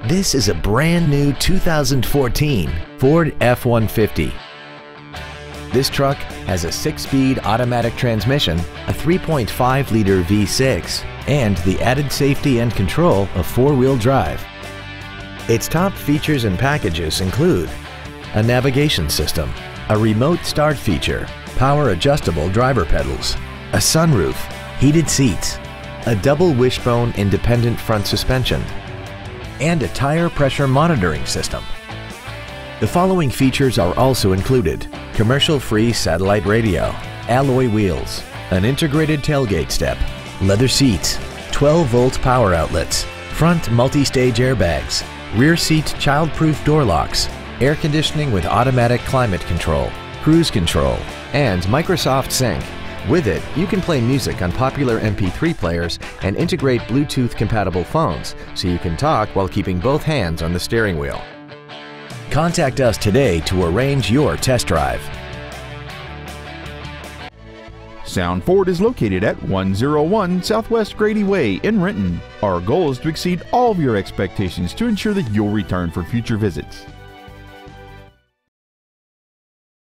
This is a brand new 2014 Ford F-150. This truck has a 6-speed automatic transmission, a 3.5-liter V6, and the added safety and control of 4-wheel drive. Its top features and packages include a navigation system, a remote start feature, power adjustable driver pedals, a sunroof, heated seats, a double wishbone independent front suspension, and a tire pressure monitoring system. The following features are also included: commercial-free satellite radio, alloy wheels, an integrated tailgate step, leather seats, 12-volt power outlets, front multi-stage airbags, rear seat child-proof door locks, air conditioning with automatic climate control, cruise control, and Microsoft Sync. With it, you can play music on popular MP3 players and integrate Bluetooth-compatible phones, so you can talk while keeping both hands on the steering wheel. Contact us today to arrange your test drive. Sound Ford is located at 101 Southwest Grady Way in Renton. Our goal is to exceed all of your expectations to ensure that you'll return for future visits.